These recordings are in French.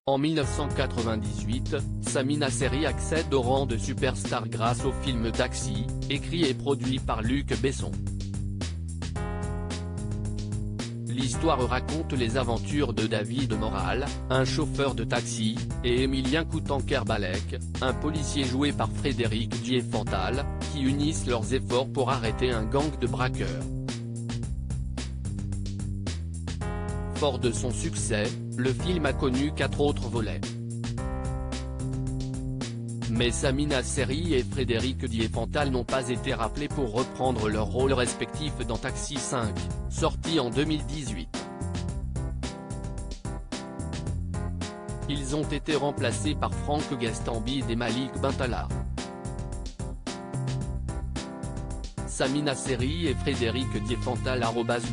En 1998, Samina Seri accède au rang de superstar grâce au film Taxi, écrit et produit par Luc Besson. L'histoire raconte les aventures de David Moral, un chauffeur de taxi, et Emilien Coutan-Kerbalek, un policier joué par Frédéric Diefenthal, qui unissent leurs efforts pour arrêter un gang de braqueurs. Fort de son succès, le film a connu 4 autres volets. Mais Samina Seri et Frédéric Diefenthal n'ont pas été rappelés pour reprendre leurs rôles respectifs dans Taxi 5, sorti en 2018. Ils ont été remplacés par Franck Gastambide et Malik Bentala. Samina Seri et Frédéric Diefenthal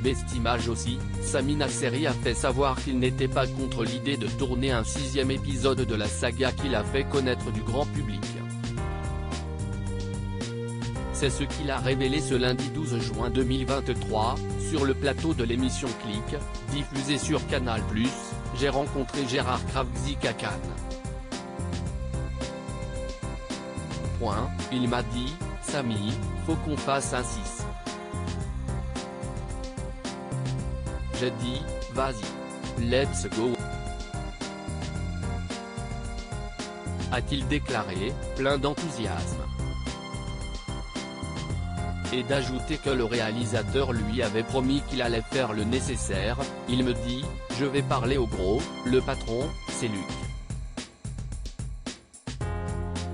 @bestimage aussi, Samina Seri a fait savoir qu'il n'était pas contre l'idée de tourner un 6e épisode de la saga qu'il a fait connaître du grand public. C'est ce qu'il a révélé ce lundi 12 juin 2023, sur le plateau de l'émission Click, diffusée sur Canal+, j'ai rencontré Gérard Kravczyk à Cannes. Il m'a dit, Samy, faut qu'on fasse un 6. J'ai dit, vas-y. Let's go. A-t-il déclaré, plein d'enthousiasme. Et d'ajouter que le réalisateur lui avait promis qu'il allait faire le nécessaire. Il me dit, je vais parler au gros, le patron, c'est Luc.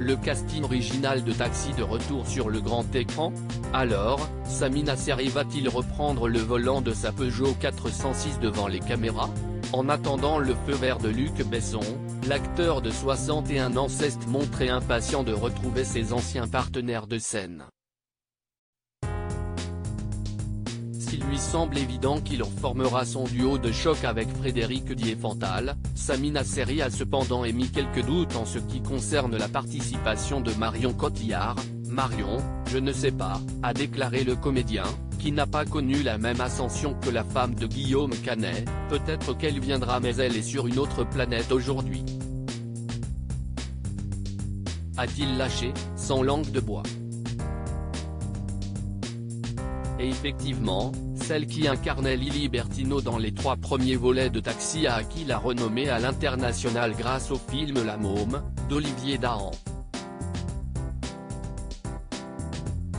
Le casting original de Taxi de retour sur le grand écran. Alors, Samina Seri va-t-il reprendre le volant de sa Peugeot 406 devant les caméras? En attendant le feu vert de Luc Besson, l'acteur de 61 ans s'est montré impatient de retrouver ses anciens partenaires de scène. S'il lui semble évident qu'il formera son duo de choc avec Frédéric Diefenthal, Samina Seri a cependant émis quelques doutes en ce qui concerne la participation de Marion Cotillard. Marion, je ne sais pas, a déclaré le comédien, qui n'a pas connu la même ascension que la femme de Guillaume Canet, peut-être qu'elle viendra mais elle est sur une autre planète aujourd'hui. A-t-il lâché, sans langue de bois? Et effectivement, celle qui incarnait Lily Bertino dans les 3 premiers volets de Taxi a acquis la renommée à l'international grâce au film La Môme, d'Olivier Dahan.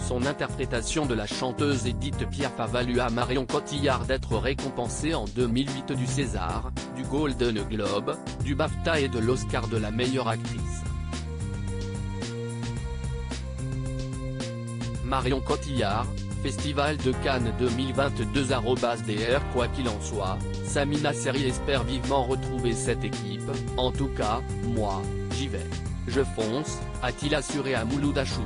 Son interprétation de la chanteuse Édith Piaf a valu à Marion Cotillard d'être récompensée en 2008 du César, du Golden Globe, du BAFTA et de l'Oscar de la meilleure actrice. Marion Cotillard, Festival de Cannes 2022 @dr. Quoi qu'il en soit, Samina Seri espère vivement retrouver cette équipe. En tout cas, moi, j'y vais. Je fonce, a-t-il assuré à Mouloud Achour.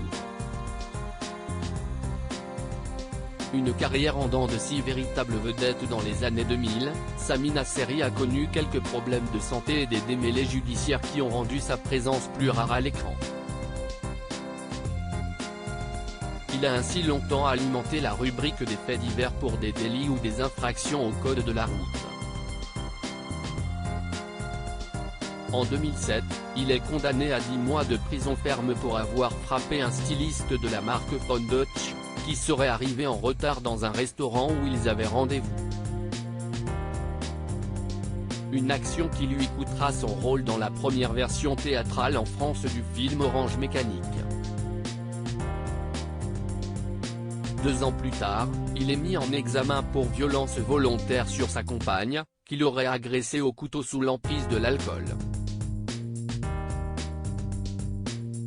Une carrière en dents de scie véritable vedette dans les années 2000, Samina Seri a connu quelques problèmes de santé et des démêlés judiciaires qui ont rendu sa présence plus rare à l'écran. Il a ainsi longtemps alimenté la rubrique des faits divers pour des délits ou des infractions au code de la route. En 2007, il est condamné à 10 mois de prison ferme pour avoir frappé un styliste de la marque Von Dutch, qui serait arrivé en retard dans un restaurant où ils avaient rendez-vous. Une action qui lui coûtera son rôle dans la première version théâtrale en France du film Orange Mécanique. 2 ans plus tard, il est mis en examen pour violence volontaire sur sa compagne, qu'il aurait agressée au couteau sous l'emprise de l'alcool.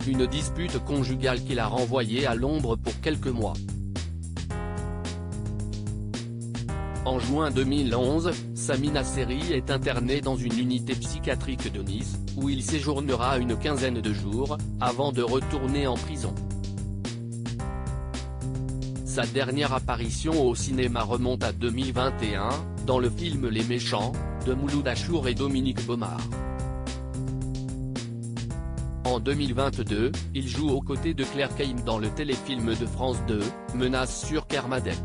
Une dispute conjugale qu'il a renvoyée à l'ombre pour quelques mois. En juin 2011, Samina Seri est interné dans une unité psychiatrique de Nice, où il séjournera une quinzaine de jours, avant de retourner en prison. Sa dernière apparition au cinéma remonte à 2021, dans le film Les Méchants, de Mouloud Achour et Dominique Baumard. En 2022, il joue aux côtés de Claire Caïm dans le téléfilm de France 2, Menace sur Kermadec.